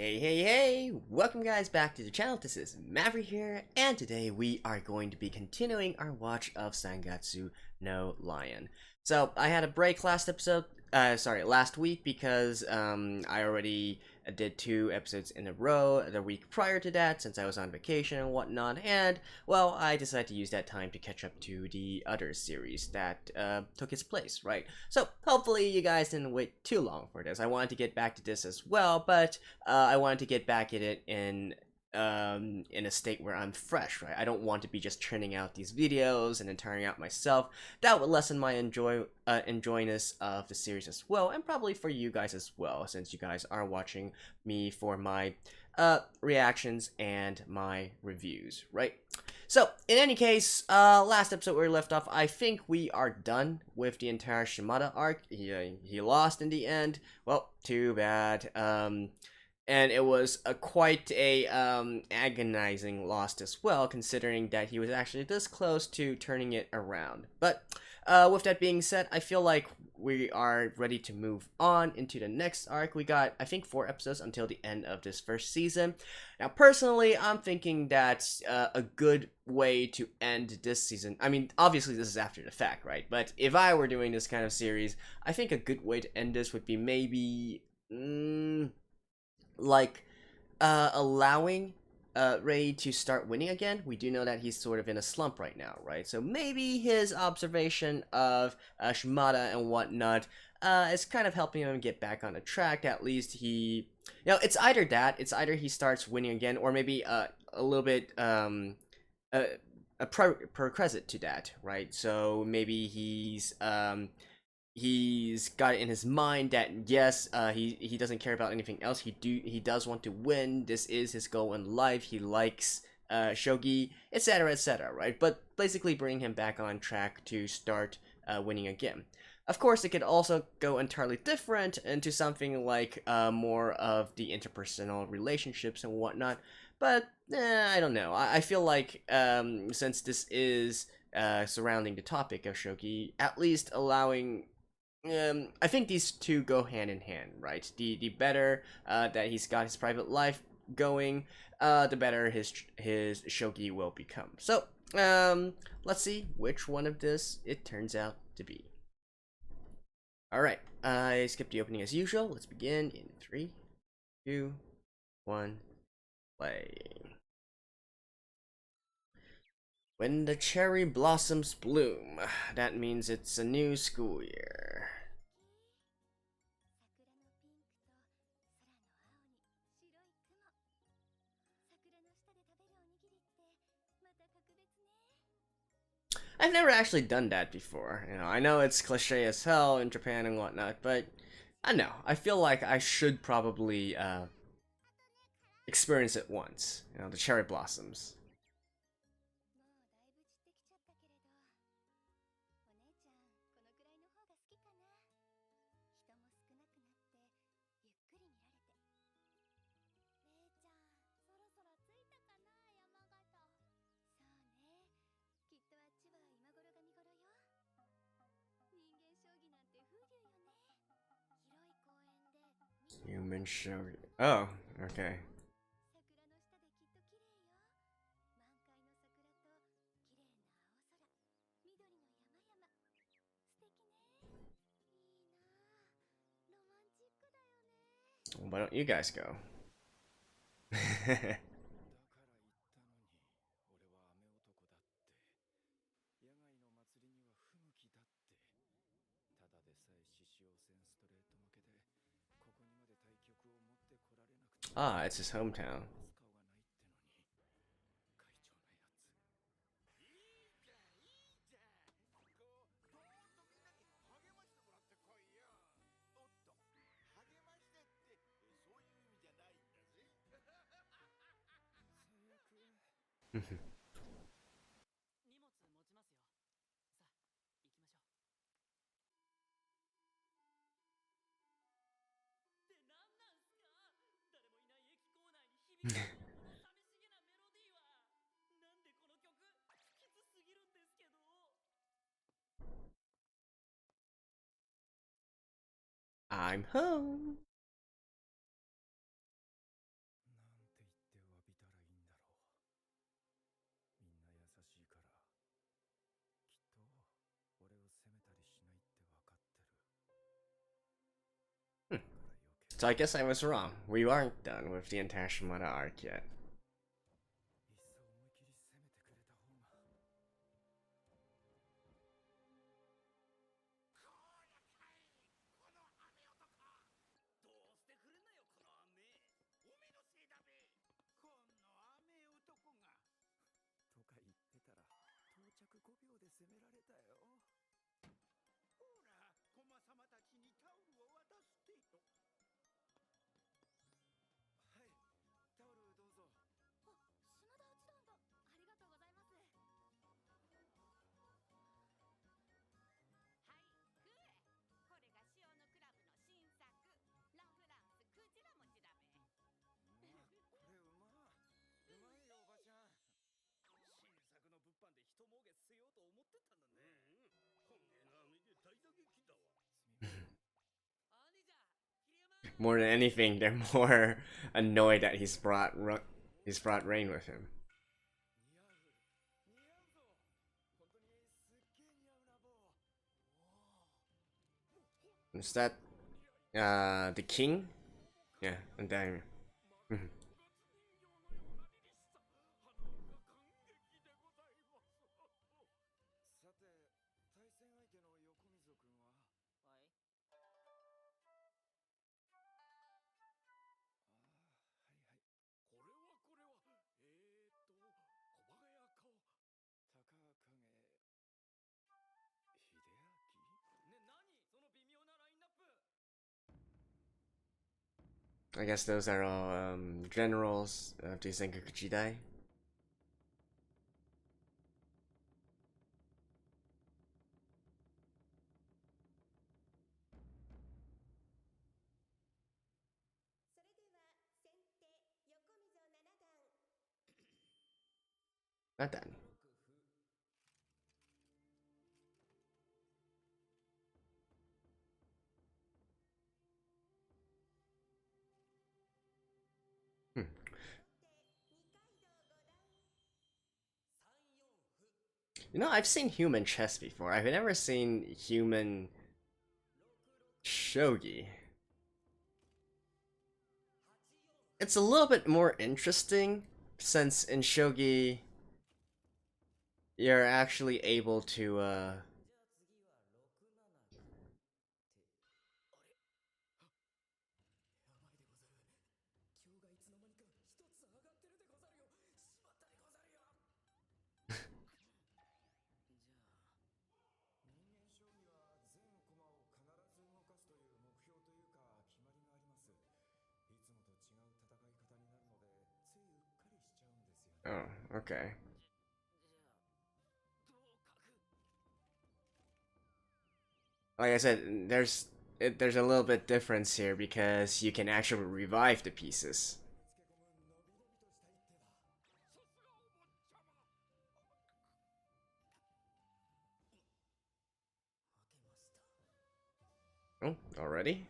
Hey, welcome guys back to the channel. This is Maverick here, and today we are going to be continuing our watch of Gatsu no Lion. So, I had a break last week because I already did 2 episodes in a row the week prior to that since I was on vacation and whatnot, and, well, I decided to use that time to catch up to the other series that took its place, right? So, hopefully you guys didn't wait too long for this. I wanted to get back to this as well, but I wanted to get back at it in a state where I'm fresh, right? I don't want to be just churning out these videos and then turning out myself. That would lessen my enjoyness of the series as well, and probably for you guys as well, since you guys are watching me for my reactions and my reviews, right? So, in any case, last episode where we left off, I think we are done with the entire Shimada arc. He lost in the end. Well, too bad. And it was quite a agonizing loss as well, considering that he was actually this close to turning it around. But with that being said, I feel like we are ready to move on into the next arc. We got, I think, 4 episodes until the end of this first season. Now, personally, I'm thinking that's a good way to end this season. I mean, obviously, this is after the fact, right? But if I were doing this kind of series, I think a good way to end this would be maybe allowing Ray to start winning again. We do know that he's sort of in a slump right now, right? So maybe his observation of Shimada and whatnot is kind of helping him get back on the track. At least it's either that, it's either he starts winning again, or maybe a little bit a prerequisite to that, right? So maybe he's got it in his mind that yes, he doesn't care about anything else. He does want to win. This is his goal in life. He likes shogi, etc., right? But basically bring him back on track to start winning again. Of course, it could also go entirely different into something like more of the interpersonal relationships and whatnot. But I don't know. I feel like since this is surrounding the topic of shogi, at least allowing I think these two go hand in hand, right? The better that he's got his private life going, the better his shogi will become. So, let's see which one of this it turns out to be. All right, I skipped the opening as usual. Let's begin in 3, 2, 1, play. When the cherry blossoms bloom, that means it's a new school year. I've never actually done that before. I know it's cliche as hell in Japan and whatnot, but I don't know. I feel like I should probably experience it once. The cherry blossoms. Human shogi. Oh, okay. Why don't you guys go? Ah, it's his hometown. I'm home. So I guess I was wrong. We aren't done with the entire Shimada arc yet. More than anything, they're more annoyed that he's brought Rain with him. Is that the king? Yeah, and then. I guess those are all generals of the Sengoku Jidai. Not done. You know, I've seen human chess before. I've never seen human shogi. It's a little bit more interesting since in shogi you're actually able to Oh, okay. Like I said, there's a little bit difference here because you can actually revive the pieces. Oh, already?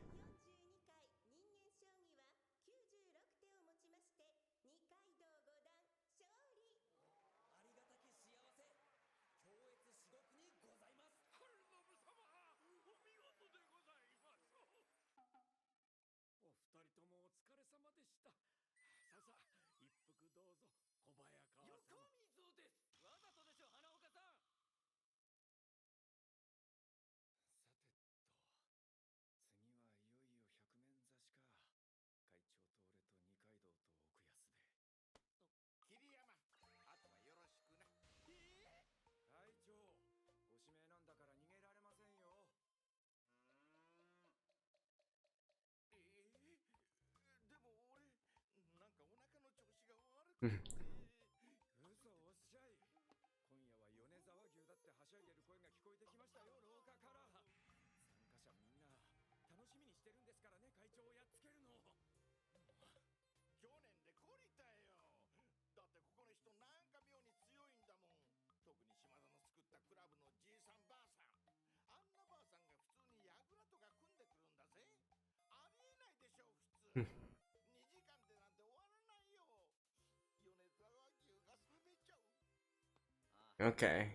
Okay.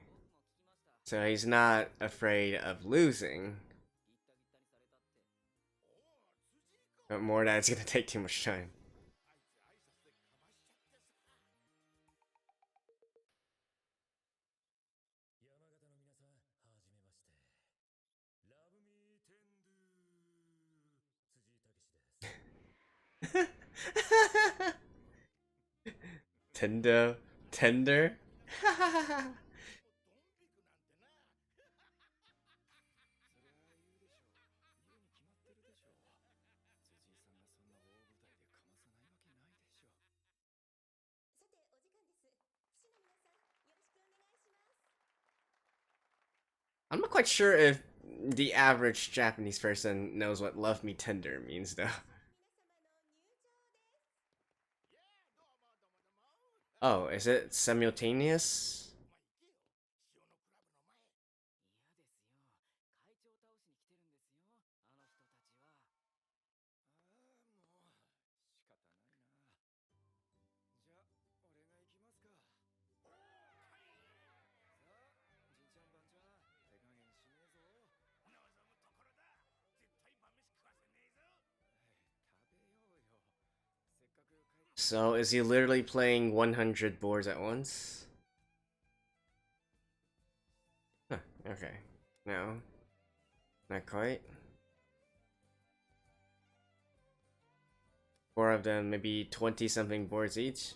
So he's not afraid of losing. But more that it's gonna take too much time. Tender, tender. I'm not quite sure if the average Japanese person knows what "love me tender" means, though. Oh, is it simultaneous? So, is he literally playing 100 boards at once? Huh, okay. No. Not quite. 4 of them, maybe 20 something boards each?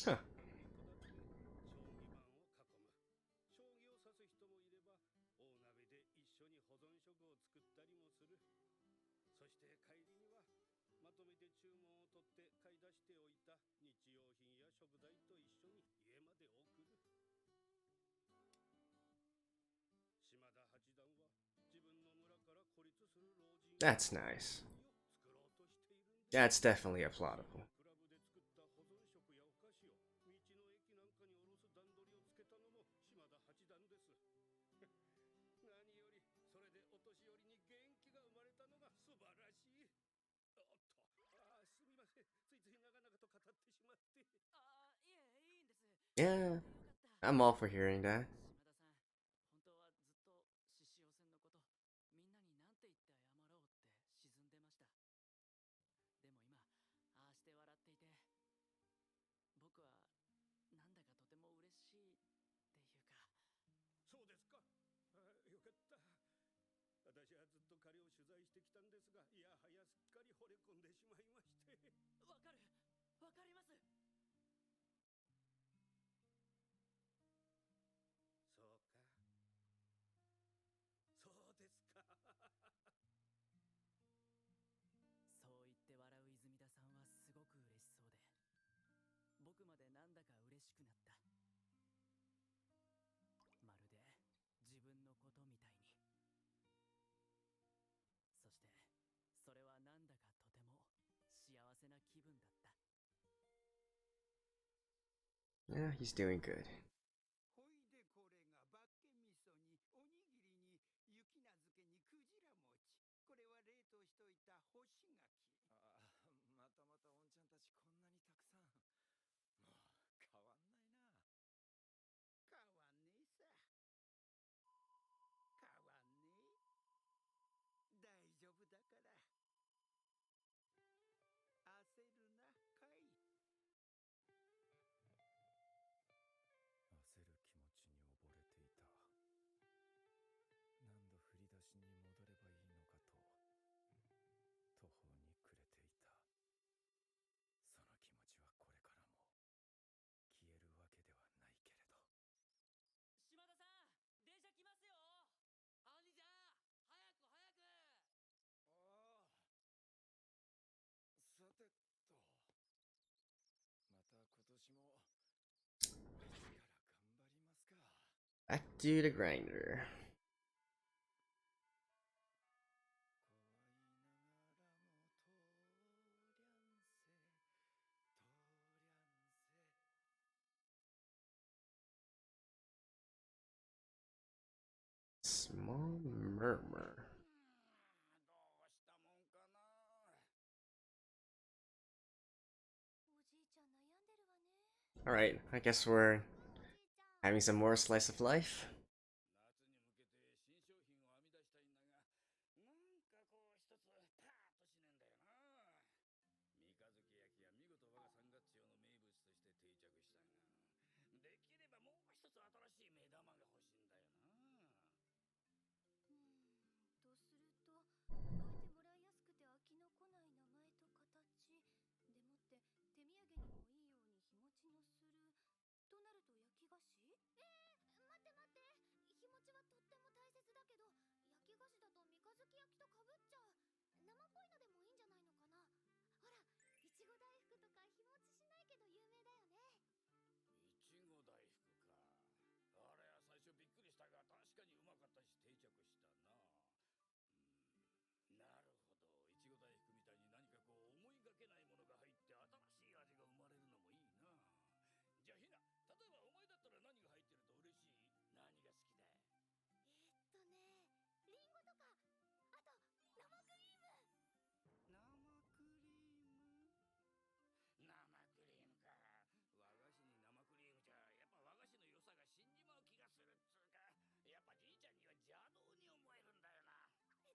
Huh. That's nice. That's definitely applaudable. Yeah, I'm all for hearing that. Yeah, he's doing good. Back to the grinder. Small murmur. Alright, I guess we're having some more slice of life.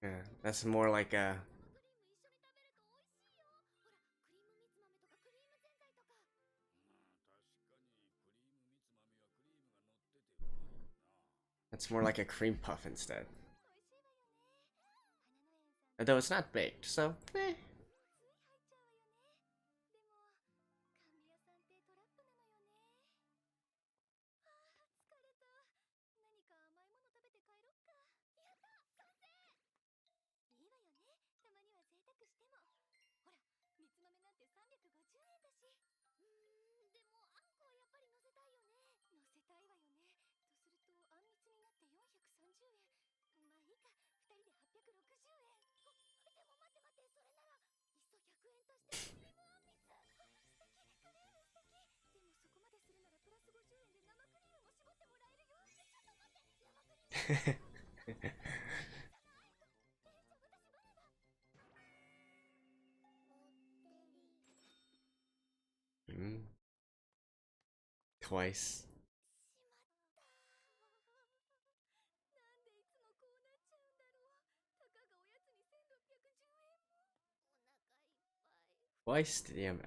Yeah, that's more like a It's more like a cream puff instead. Although it's not baked, so eh. Twice. Twice the amount.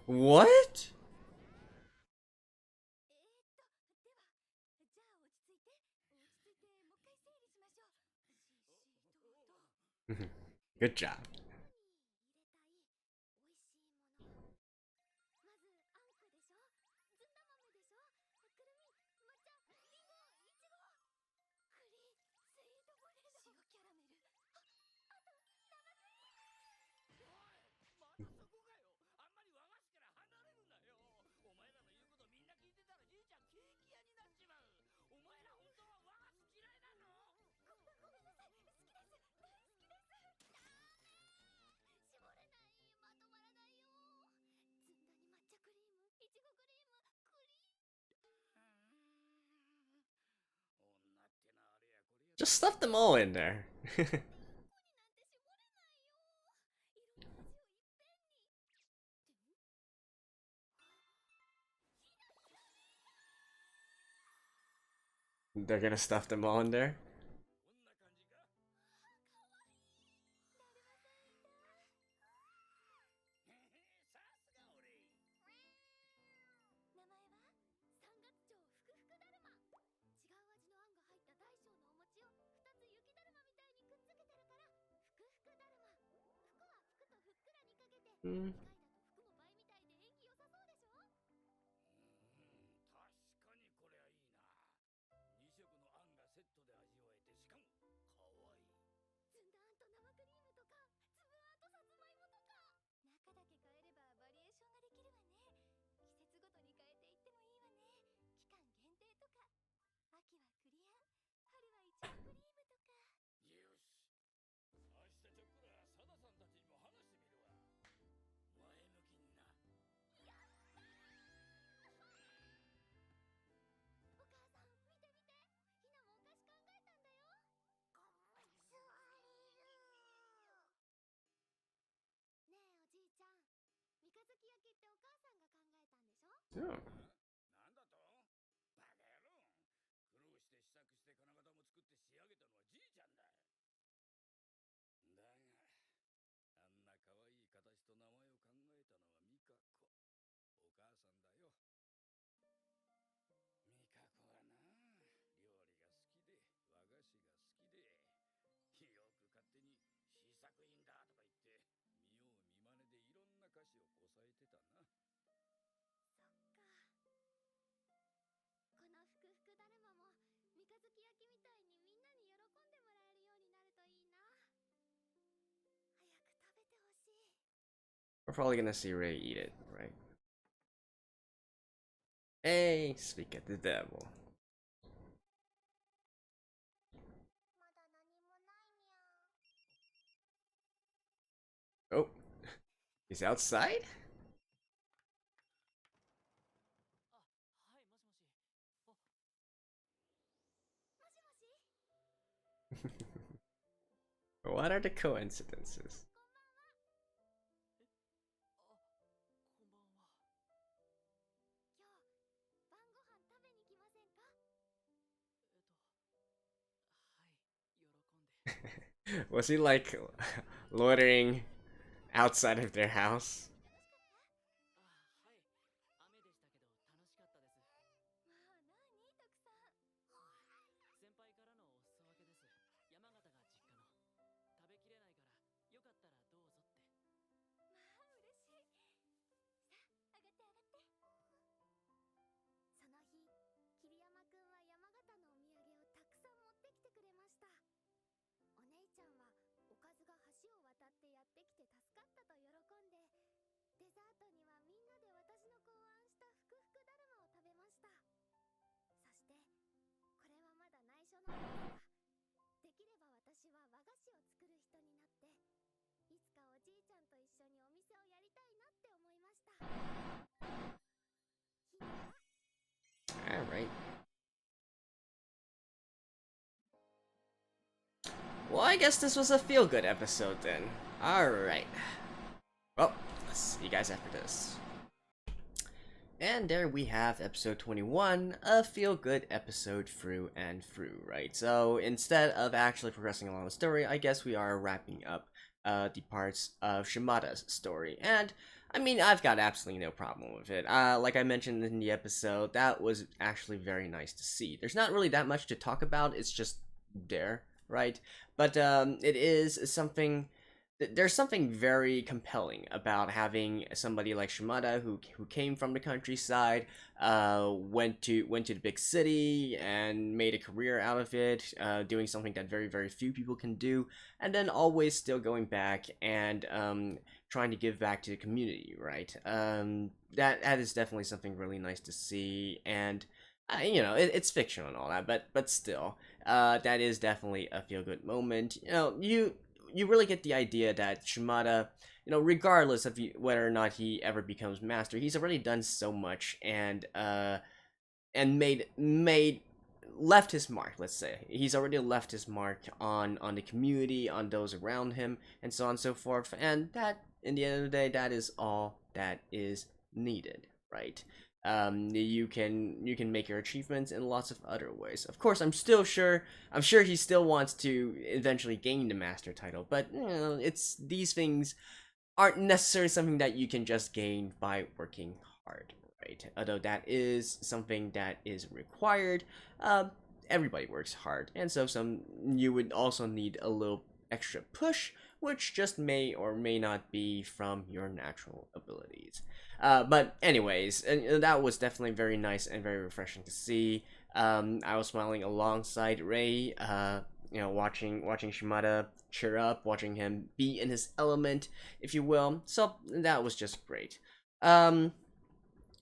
What? Good job. Just stuff them all in there. They're gonna stuff them all in there. Mm. Oh. We're probably gonna see Ray eat it, right? Hey, speak of the devil. Oh, he's outside? What are the coincidences? Was he like loitering outside of their house? Alright. Well, I guess this was a feel-good episode then. Alright. Well, see you guys after this. And there we have episode 21, a feel-good episode through and through, right? So instead of actually progressing along the story, I guess we are wrapping up the parts of Shimada's story. And, I mean, I've got absolutely no problem with it. Like I mentioned in the episode, that was actually very nice to see. There's not really that much to talk about, it's just there, right? But it is something... There's something very compelling about having somebody like Shimada who came from the countryside, went to the big city and made a career out of it, doing something that very few people can do, and then always still going back and trying to give back to the community, right? That is definitely something really nice to see, and you know, it's fiction and all that, but still, that is definitely a feel good moment. You know, you really get the idea that Shimada, you know, regardless of whether or not he ever becomes master, he's already done so much and made left his mark. Let's say he's already left his mark on the community, on those around him, and so on and so forth. And that, in the end of the day, that is all that is needed, right? You can make your achievements in lots of other ways. Of course, I'm sure he still wants to eventually gain the master title, but it's these things aren't necessarily something that you can just gain by working hard, right? Although that is something that is required. Everybody works hard, and so you would also need a little extra push, which just may or may not be from your natural abilities. But anyways, that was definitely very nice and very refreshing to see. I was smiling alongside Ray, watching Shimada cheer up, watching him be in his element, if you will. So that was just great.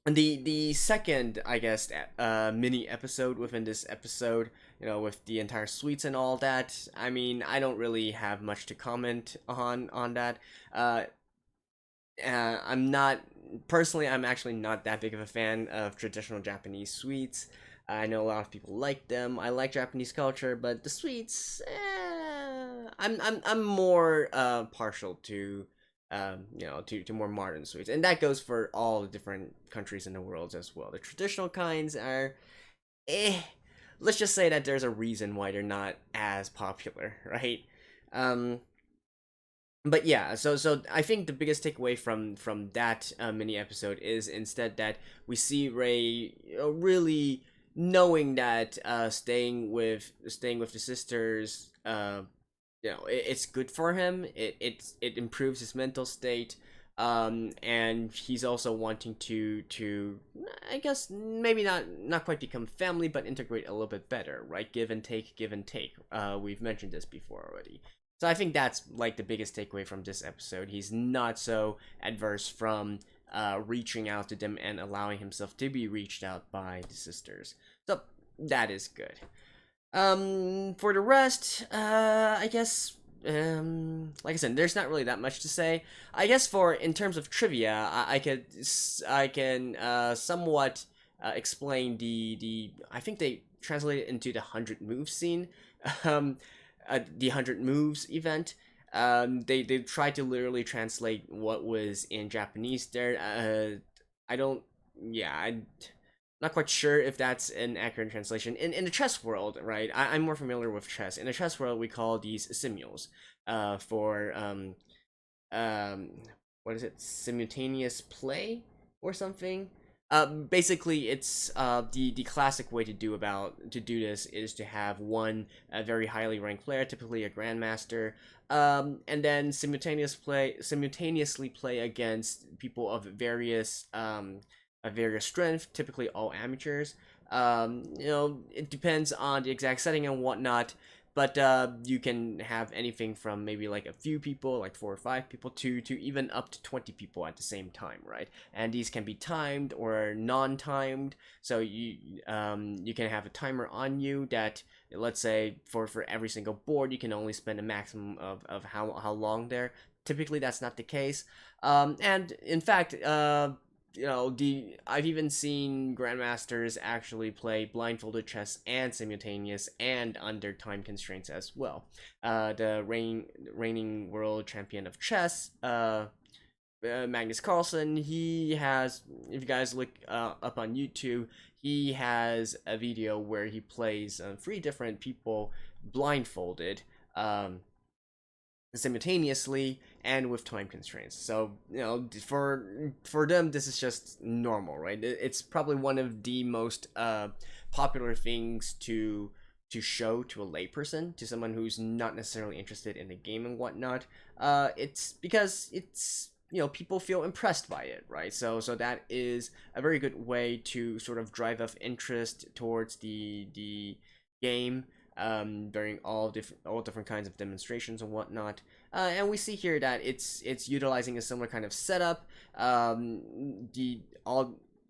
The second, I guess, mini episode within this episode, with the entire suites and all that. I mean, I don't really have much to comment on that. I'm not personally. I'm actually not that big of a fan of traditional Japanese suites. I know a lot of people like them. I like Japanese culture, but the suites, I'm more partial to to more modern suites, and that goes for all the different countries in the world as well. The traditional kinds are, let's just say that there's a reason why they're not as popular, right? But yeah, so I think the biggest takeaway from that mini episode is instead that we see Ray really knowing that staying with the sisters, it's good for him. It improves his mental state, and he's also wanting to I guess maybe not quite become family, but integrate a little bit better, right? Give and take, give and take. We've mentioned this before already. So I think that's like the biggest takeaway from this episode. He's not so adverse from reaching out to them and allowing himself to be reached out by the sisters. So that is good. For the rest, I guess, like I said, there's not really that much to say. I guess in terms of trivia, I can somewhat explain I think they translated it into the 100 moves scene, the 100 moves event. They tried to literally translate what was in Japanese there. I don't, yeah, I'm not quite sure if that's an accurate translation. In the chess world, right? I'm more familiar with chess. In the chess world, we call these simuls, for what is it? Simultaneous play or something. Basically, it's the classic way to do this is to have one very highly ranked player, typically a grandmaster, and then simultaneously play against people of various strength, typically all amateurs. It depends on the exact setting and whatnot, but you can have anything from maybe like a few people, like 4 or 5 people, to even up to 20 people at the same time, right? And these can be timed or non-timed, so you can have a timer on you that, let's say, for every single board, you can only spend a maximum of how long there. Typically, that's not the case, and in fact, I've even seen grandmasters actually play blindfolded chess and simultaneous and under time constraints as well. The reigning world champion of chess, Magnus Carlsen, he has, if you guys look up on YouTube, he has a video where he plays 3 different people blindfolded, simultaneously and with time constraints. So for them, this is just normal, right? It's probably one of the most popular things to show to a layperson, to someone who's not necessarily interested in the game and whatnot. It's because it's, people feel impressed by it, right? So that is a very good way to sort of drive up interest towards the game, during all different kinds of demonstrations and whatnot. And we see here that it's utilizing a similar kind of setup.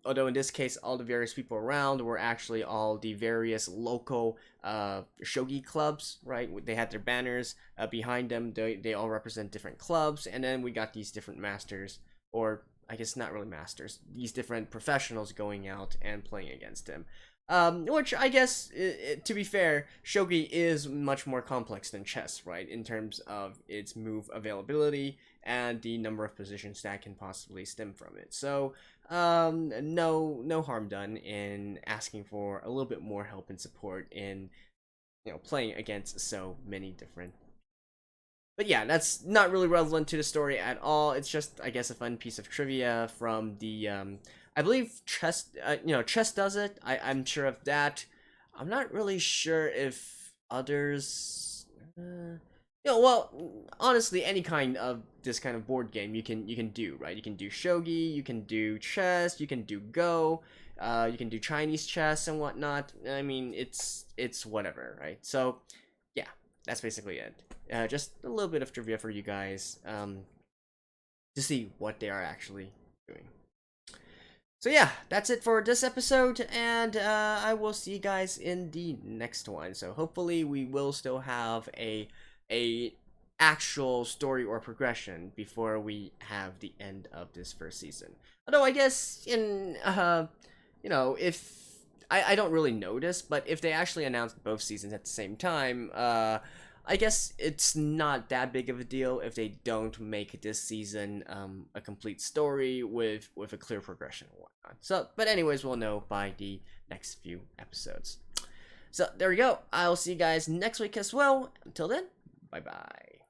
Although in this case, all the various people around were actually all the various local shogi clubs, right? They had their banners behind them. They all represent different clubs, and then we got these different masters, or I guess not really masters, these different professionals going out and playing against him. Which I guess, to be fair, shogi is much more complex than chess, right? In terms of its move availability and the number of positions that can possibly stem from it. So, no harm done in asking for a little bit more help and support in, playing against so many different. But yeah, that's not really relevant to the story at all. It's just, I guess, a fun piece of trivia from the, I believe chess, chess does it. I'm sure of that. I'm not really sure if others, well, honestly, any kind of this kind of board game you can do, right? You can do shogi, you can do chess, you can do Go, you can do Chinese chess and whatnot. I mean, it's whatever, right? So, yeah, that's basically it. Just a little bit of trivia for you guys, to see what they are actually doing. So yeah, that's it for this episode, and I will see you guys in the next one. So hopefully we will still have a actual story or progression before we have the end of this first season. Although I guess in if I don't really notice, but if they actually announced both seasons at the same time, I guess it's not that big of a deal if they don't make this season a complete story with a clear progression and whatnot. So, but anyways, we'll know by the next few episodes. So there we go. I'll see you guys next week as well. Until then, bye bye.